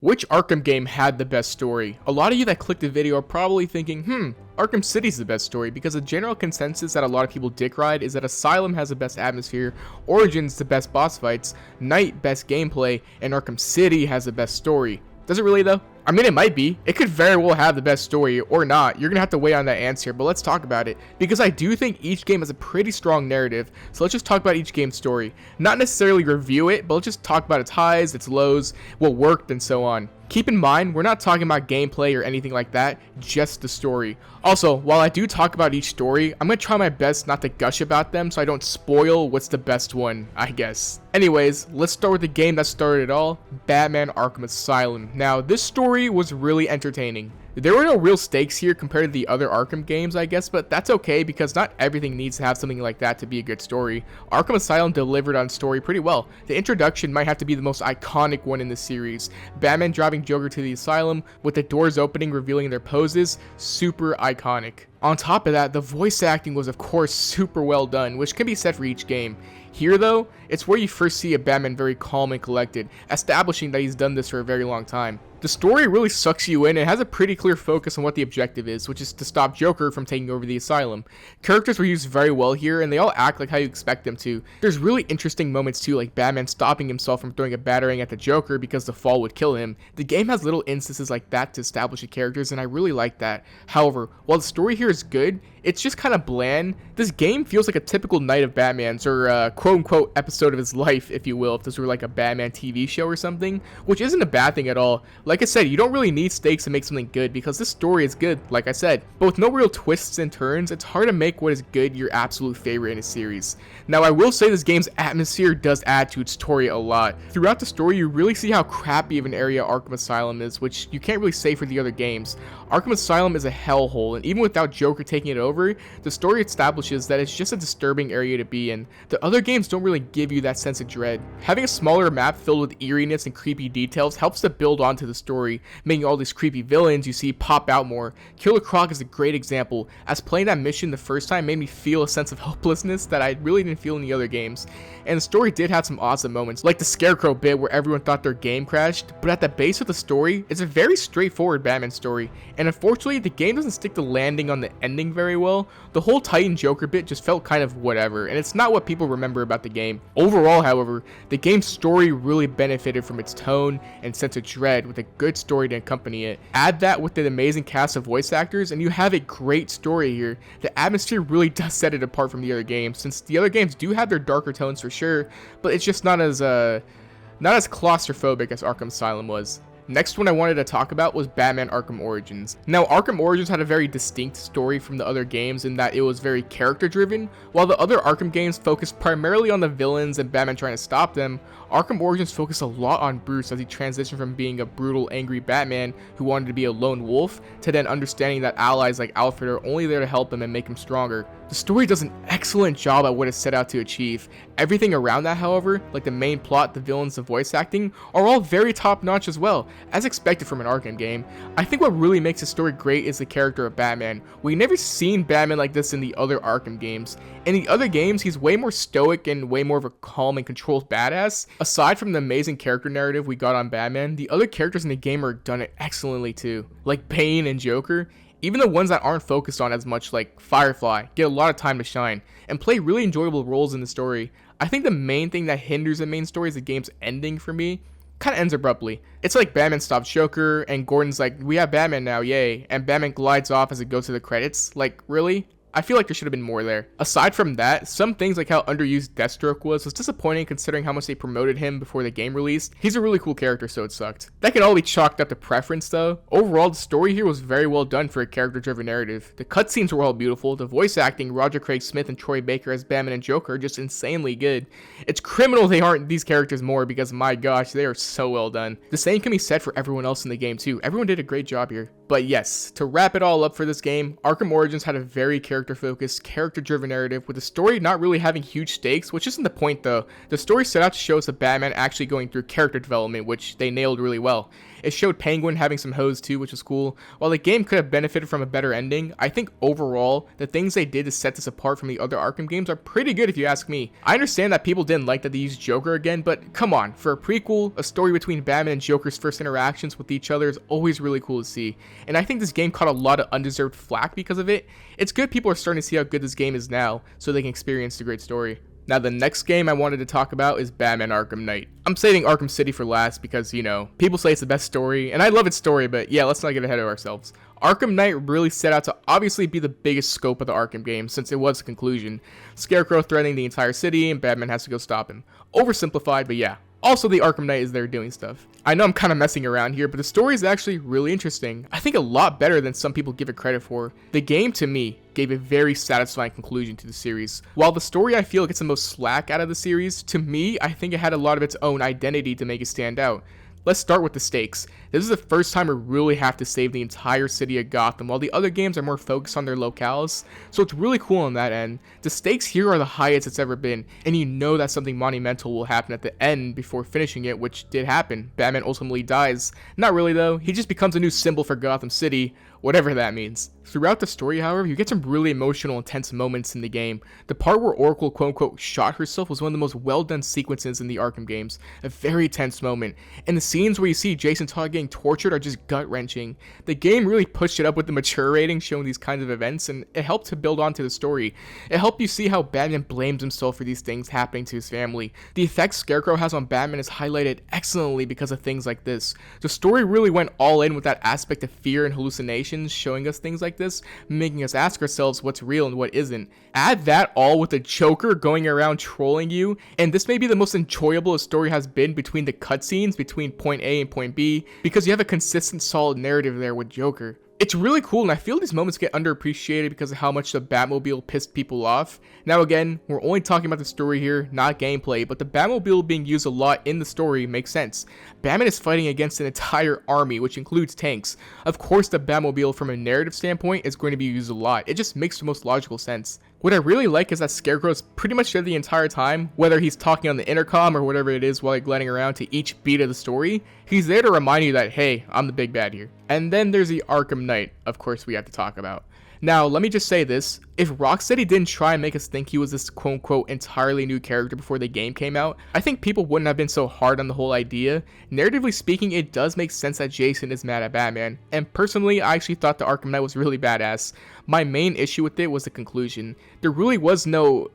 Which Arkham game had the best story? A lot of you that clicked the video are probably thinking, Arkham City's the best story, because the general consensus that a lot of people dick ride is that Asylum has the best atmosphere, Origins the best boss fights, Night best gameplay, and Arkham City has the best story. Does it really though? I mean, it might be. It could very well have the best story or not. You're gonna have to wait on that answer, but let's talk about it, because I do think each game has a pretty strong narrative. So let's just talk about each game's story. Not necessarily review it, but let's just talk about its highs, its lows, what worked, and so on. Keep in mind, we're not talking about gameplay or anything like that, just the story. Also, while I do talk about each story, I'm gonna try my best not to gush about them so I don't spoil what's the best one, I guess. Anyways, let's start with the game that started it all, Batman Arkham Asylum. Now, this story was really entertaining. There were no real stakes here compared to the other Arkham games, I guess, but that's okay because not everything needs to have something like that to be a good story. Arkham Asylum delivered on story pretty well. The introduction might have to be the most iconic one in the series. Batman driving Joker to the asylum with the doors opening revealing their poses, super iconic. On top of that, the voice acting was of course super well done, which can be said for each game. Here though, it's where you first see a Batman very calm and collected, establishing that he's done this for a very long time. The story really sucks you in and has a pretty clear focus on what the objective is, which is to stop Joker from taking over the asylum. Characters were used very well here, and they all act like how you expect them to. There's really interesting moments too, like Batman stopping himself from throwing a batarang at the Joker because the fall would kill him. The game has little instances like that to establish the characters, and I really like that. However, while the story here is good, it's just kind of bland. This game feels like a typical night of Batman's, or quote-unquote episode of his life, if you will, if this were like a Batman TV show or something, which isn't a bad thing at all. Like I said, you don't really need stakes to make something good because this story is good, like I said. But with no real twists and turns, it's hard to make what is good your absolute favorite in a series. Now, I will say this game's atmosphere does add to its story a lot. Throughout the story, you really see how crappy of an area Arkham Asylum is, which you can't really say for the other games. Arkham Asylum is a hellhole, and even without Joker taking it over, the story establishes that it's just a disturbing area to be in. The other games don't really give you that sense of dread. Having a smaller map filled with eeriness and creepy details helps to build onto the story, making all these creepy villains you see pop out more. Killer Croc is a great example, as playing that mission the first time made me feel a sense of hopelessness that I really didn't feel in the other games. And the story did have some awesome moments, like the Scarecrow bit where everyone thought their game crashed, but at the base of the story, it's a very straightforward Batman story, and unfortunately the game doesn't stick to landing on the ending very well. The whole Titan Joker bit just felt kind of whatever, and it's not what people remember about the game. Overall, however, the game's story really benefited from its tone and sense of dread with a good story to accompany it. Add that with an amazing cast of voice actors and you have a great story here. The atmosphere really does set it apart from the other games, since the other games do have their darker tones for sure, but it's just not as claustrophobic as Arkham Asylum was. Next one I wanted to talk about was Batman Arkham Origins. Now, Arkham Origins had a very distinct story from the other games in that it was very character driven. While the other Arkham games focused primarily on the villains and Batman trying to stop them, Arkham Origins focused a lot on Bruce as he transitioned from being a brutal, angry Batman who wanted to be a lone wolf to then understanding that allies like Alfred are only there to help him and make him stronger. The story does an excellent job at what it set out to achieve. Everything around that, however, like the main plot, the villains, the voice acting, are all very top notch as well, as expected from an Arkham game. I think what really makes the story great is the character of Batman. We've never seen Batman like this in the other Arkham games. In the other games, he's way more stoic and way more of a calm and controlled badass. Aside from the amazing character narrative we got on Batman, the other characters in the game are done it excellently too, like Bane and Joker. Even the ones that aren't focused on as much, like Firefly, get a lot of time to shine and play really enjoyable roles in the story. I think the main thing that hinders the main story is the game's ending for me. Kind of ends abruptly. It's like Batman stops Joker and Gordon's like, we have Batman now, yay, and Batman glides off as it goes to the credits. Like, really? I feel like there should have been more there. Aside from that, some things like how underused Deathstroke was disappointing considering how much they promoted him before the game released. He's a really cool character, so it sucked. That can all be chalked up to preference though. Overall, the story here was very well done for a character-driven narrative. The cutscenes were all beautiful. The voice acting, Roger Craig Smith and Troy Baker as Batman and Joker, are just insanely good. It's criminal they aren't these characters more because my gosh, they are so well done. The same can be said for everyone else in the game too. Everyone did a great job here. But yes, to wrap it all up for this game, Arkham Origins had a very character-focused, character-driven narrative with the story not really having huge stakes, which isn't the point though. The story set out to show us the Batman actually going through character development, which they nailed really well. It showed Penguin having some hoes too, which was cool. While the game could have benefited from a better ending, I think overall, the things they did to set this apart from the other Arkham games are pretty good if you ask me. I understand that people didn't like that they used Joker again, but come on, for a prequel, a story between Batman and Joker's first interactions with each other is always really cool to see. And I think this game caught a lot of undeserved flack because of it. It's good people are starting to see how good this game is now, so they can experience the great story. Now, the next game I wanted to talk about is Batman Arkham Knight. I'm saving Arkham City for last because, you know, people say it's the best story, and I love its story, but yeah, let's not get ahead of ourselves. Arkham Knight really set out to obviously be the biggest scope of the Arkham game, since it was the conclusion. Scarecrow threatening the entire city, and Batman has to go stop him. Oversimplified, but yeah. Also, the Arkham Knight is there doing stuff. I know I'm kind of messing around here, but the story is actually really interesting. I think a lot better than some people give it credit for. The game, to me, gave a very satisfying conclusion to the series. While the story I feel gets the most slack out of the series, to me, I think it had a lot of its own identity to make it stand out. Let's start with the stakes. This is the first time we really have to save the entire city of Gotham, while the other games are more focused on their locales, so it's really cool on that end. The stakes here are the highest it's ever been, and you know that something monumental will happen at the end before finishing it, which did happen. Batman ultimately dies. Not really though, he just becomes a new symbol for Gotham City, whatever that means. Throughout the story, however, you get some really emotional, intense moments in the game. The part where Oracle quote-unquote shot herself was one of the most well-done sequences in the Arkham games. A very tense moment. And the scenes where you see Jason Todd getting tortured are just gut-wrenching. The game really pushed it up with the mature rating showing these kinds of events, and it helped to build onto the story. It helped you see how Batman blames himself for these things happening to his family. The effect Scarecrow has on Batman is highlighted excellently because of things like this. The story really went all in with that aspect of fear and hallucinations, showing us things like this, making us ask ourselves what's real and what isn't. Add that all with the Joker going around trolling you, and this may be the most enjoyable a story has been between the cutscenes between point A and point B, because you have a consistent solid narrative there with Joker. It's really cool, and I feel these moments get underappreciated because of how much the Batmobile pissed people off. Now again, we're only talking about the story here, not gameplay, but the Batmobile being used a lot in the story makes sense. Batman is fighting against an entire army, which includes tanks. Of course, the Batmobile from a narrative standpoint is going to be used a lot. It just makes the most logical sense. What I really like is that Scarecrow is pretty much there the entire time, whether he's talking on the intercom or whatever it is while he's gliding around to each beat of the story. He's there to remind you that, hey, I'm the big bad here. And then there's the Arkham Knight, of course, we have to talk about. Now, let me just say this. If Rocksteady didn't try and make us think he was this quote-unquote entirely new character before the game came out, I think people wouldn't have been so hard on the whole idea. Narratively speaking, it does make sense that Jason is mad at Batman, and personally, I actually thought the Arkham Knight was really badass. My main issue with it was the conclusion. There really was no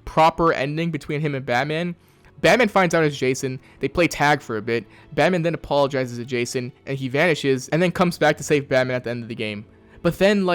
proper ending between him and Batman. Batman finds out it's Jason, they play tag for a bit, Batman then apologizes to Jason, and he vanishes, and then comes back to save Batman at the end of the game. But then,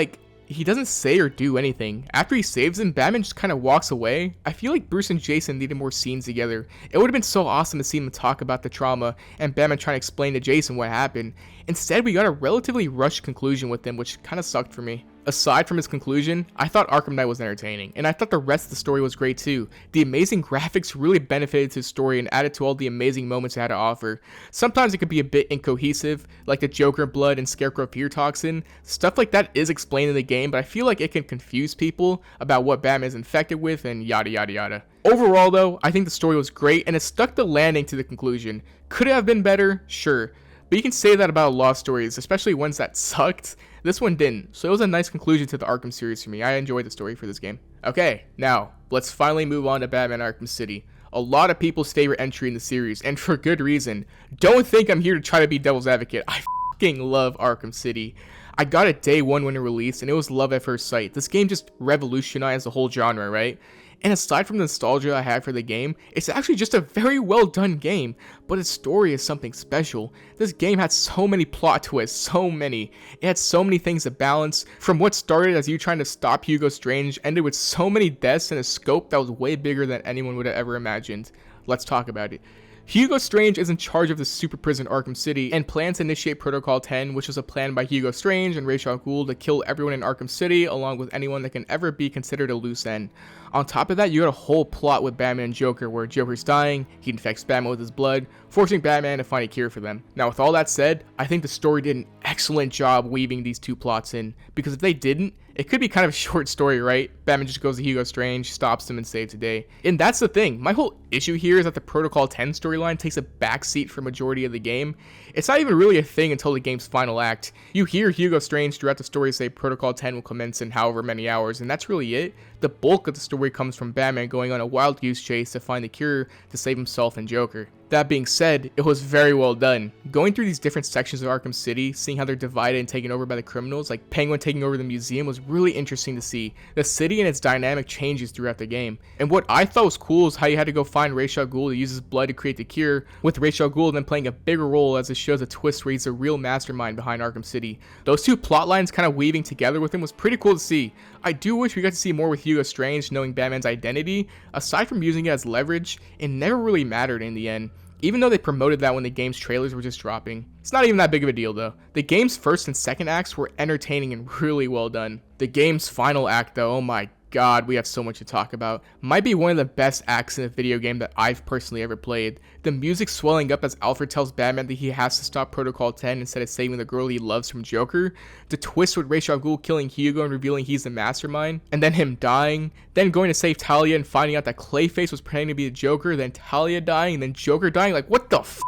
he doesn't say or do anything. After he saves him, Batman just kind of walks away. I feel like Bruce and Jason needed more scenes together. It would have been so awesome to see them talk about the trauma and Batman trying to explain to Jason what happened. Instead, we got a relatively rushed conclusion with him, which kind of sucked for me. Aside from his conclusion, I thought Arkham Knight was entertaining, and I thought the rest of the story was great too. The amazing graphics really benefited to the story and added to all the amazing moments it had to offer. Sometimes it could be a bit incohesive, like the Joker blood and Scarecrow fear toxin. Stuff like that is explained in the game, but I feel like it can confuse people about what Batman is infected with and yada yada yada. Overall though, I think the story was great, and it stuck the landing to the conclusion. Could it have been better? Sure. But you can say that about a lot of stories, especially ones that sucked. This one didn't, so it was a nice conclusion to the Arkham series for me. I enjoyed the story for this game. Okay, now, let's finally move on to Batman Arkham City. A lot of people's favorite entry in the series, and for good reason. Don't think I'm here to try to be devil's advocate. I f***ing love Arkham City. I got it day one when it released, and it was love at first sight. This game just revolutionized the whole genre, right? And aside from the nostalgia I had for the game, it's actually just a very well done game, but its story is something special. This game had so many plot twists, so many. It had so many things to balance, from what started as you trying to stop Hugo Strange, ended with so many deaths and a scope that was way bigger than anyone would have ever imagined. Let's talk about it. Hugo Strange is in charge of the super prison Arkham City and plans to initiate Protocol 10, which is a plan by Hugo Strange and Ra's al Ghul to kill everyone in Arkham City, along with anyone that can ever be considered a loose end. On top of that, you got a whole plot with Batman and Joker, where Joker's dying, he infects Batman with his blood, forcing Batman to find a cure for them. Now, with all that said, I think the story did an excellent job weaving these two plots in, because if they didn't, it could be kind of a short story, right? Batman just goes to Hugo Strange, stops him, and saves the day. And that's the thing. My whole issue here is that the Protocol 10 storyline takes a backseat for majority of the game. It's not even really a thing until the game's final act. You hear Hugo Strange throughout the story say Protocol 10 will commence in however many hours, and that's really it. The bulk of the story comes from Batman going on a wild goose chase to find the cure to save himself and Joker. That being said, it was very well done. Going through these different sections of Arkham City, seeing how they're divided and taken over by the criminals, like Penguin taking over the museum, was really interesting to see. The city and its dynamic changes throughout the game. And what I thought was cool is how you had to go find Ra's al Ghul to use his blood to create the cure, with Ra's al Ghul then playing a bigger role as it shows a twist where he's the real mastermind behind Arkham City. Those two plot lines kind of weaving together with him was pretty cool to see. I do wish we got to see more with Hugo Strange knowing Batman's identity. Aside from using it as leverage, it never really mattered in the end. Even though they promoted that when the game's trailers were just dropping. It's not even that big of a deal though. The game's first and second acts were entertaining and really well done. The game's final act though, oh my god, we have so much to talk about. Might be one of the best acts in a video game that I've personally ever played. The music swelling up as Alfred tells Batman that he has to stop Protocol 10 instead of saving the girl he loves from Joker. The twist with Ra's al Ghul killing Hugo and revealing he's the mastermind. And then him dying. Then going to save Talia and finding out that Clayface was pretending to be the Joker. Then Talia dying. And then Joker dying. Like, what the f***?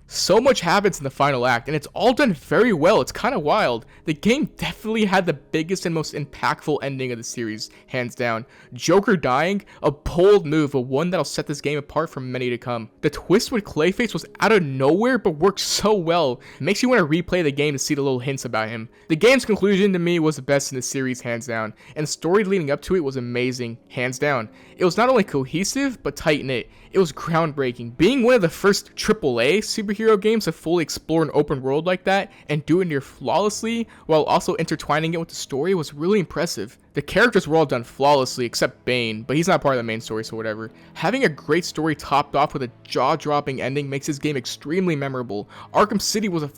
So much happens in the final act, and it's all done very well. It's kind of wild. The game definitely had the biggest and most impactful ending of the series, hands down. Joker dying, a bold move, but one that'll set this game apart from many to come. The twist with Clayface was out of nowhere, but worked so well. It makes you want to replay the game to see the little hints about him. The game's conclusion to me was the best in the series, hands down, and the story leading up to it was amazing, hands down. It was not only cohesive, but tight-knit. It was groundbreaking. Being one of the first AAA superhero games to fully explore an open world like that and do it near flawlessly while also intertwining it with the story was really impressive. The characters were all done flawlessly except Bane, but he's not part of the main story, so whatever. Having a great story topped off with a jaw-dropping ending makes this game extremely memorable. Arkham City was a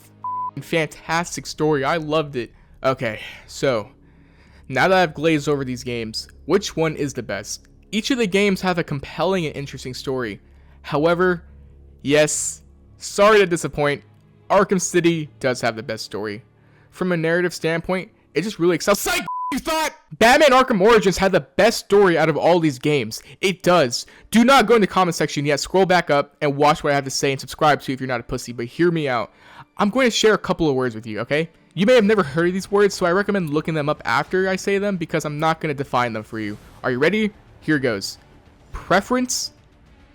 fantastic story. I loved it. Okay, so now that I've glazed over these games, which one is the best? Each of the games have a compelling and interesting story. However, yes, sorry to disappoint, Arkham City does have the best story. From a narrative standpoint, it just really excels. Psych! You thought Batman Arkham Origins had the best story out of all these games. It does. Do not go in the comment section yet. Scroll back up and watch what I have to say and subscribe to if you're not a pussy, but hear me out. I'm going to share a couple of words with you, okay? You may have never heard of these words, so I recommend looking them up after I say them because I'm not going to define them for you. Are you ready? Here goes. Preference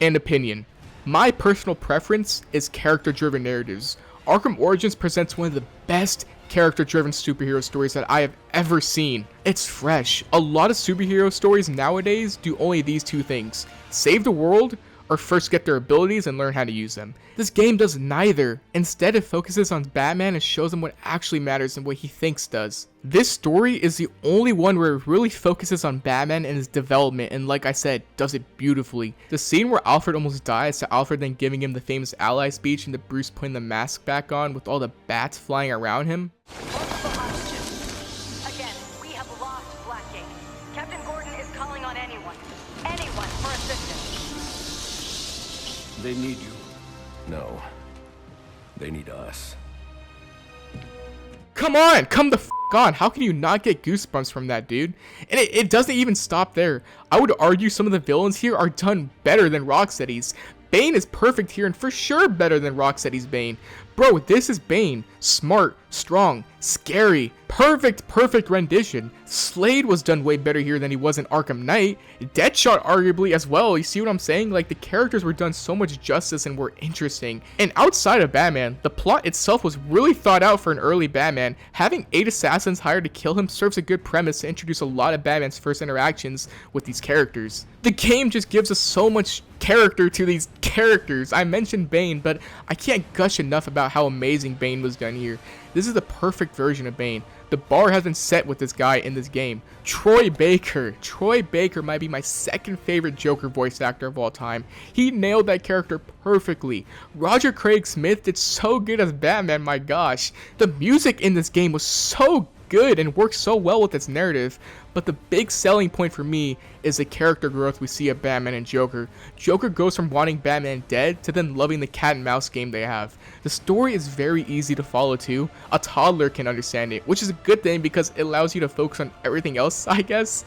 and opinion. My personal preference is character-driven narratives. Arkham Origins presents one of the best character-driven superhero stories that I have ever seen. It's fresh. A lot of superhero stories nowadays do only these two things: save the world or first get their abilities and learn how to use them. This game does neither. Instead, it focuses on Batman and shows him what actually matters and what he thinks does. This story is the only one where it really focuses on Batman and his development, and like I said, does it beautifully. The scene where Alfred almost dies to Alfred then giving him the famous ally speech and to Bruce putting the mask back on with all the bats flying around him. Again, we have lost Blackgate. Captain Gordon is calling on anyone for assistance. They need you. No. They need us. Come on! Come the f*** on! How can you not get goosebumps from that, dude? And it doesn't even stop there. I would argue some of the villains here are done better than Rocksteady's. Bane is perfect here and for sure better than Rocksteady's Bane. Bro, this is Bane. Smart, strong, scary, perfect rendition. Slade was done way better here than he was in Arkham Knight. Deadshot arguably as well. You see what I'm saying? Like, the characters were done so much justice and were interesting. And outside of Batman, the plot itself was really thought out for an early Batman. Having 8 assassins hired to kill him serves a good premise to introduce a lot of Batman's first interactions with these characters. The game just gives us so much character to these characters. I mentioned Bane, but I can't gush enough about how amazing Bane was done here. This is the perfect version of Bane. The bar has been set with this guy in this game. Troy Baker. Troy Baker might be my second favorite Joker voice actor of all time. He nailed that character perfectly. Roger Craig Smith did so good as Batman, my gosh. The music in this game was so good and works so well with its narrative, but the big selling point for me is the character growth we see of Batman and Joker. Joker goes from wanting Batman dead to then loving the cat and mouse game they have. The story is very easy to follow too. A toddler can understand it, which is a good thing because it allows you to focus on everything else, I guess.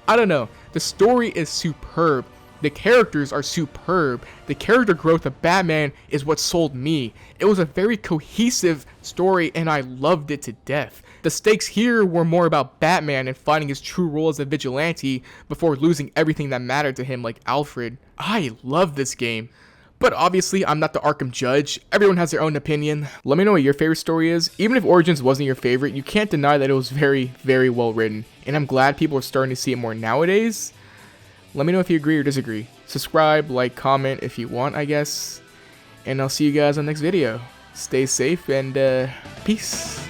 I don't know. The story is superb. The characters are superb. The character growth of Batman is what sold me. It was a very cohesive story and I loved it to death. The stakes here were more about Batman and finding his true role as a vigilante before losing everything that mattered to him like Alfred. I love this game. But obviously, I'm not the Arkham judge. Everyone has their own opinion. Let me know what your favorite story is. Even if Origins wasn't your favorite, you can't deny that it was very, very well written. And I'm glad people are starting to see it more nowadays. Let me know if you agree or disagree. Subscribe, like, comment if you want, I guess. And I'll see you guys on the next video. Stay safe and peace.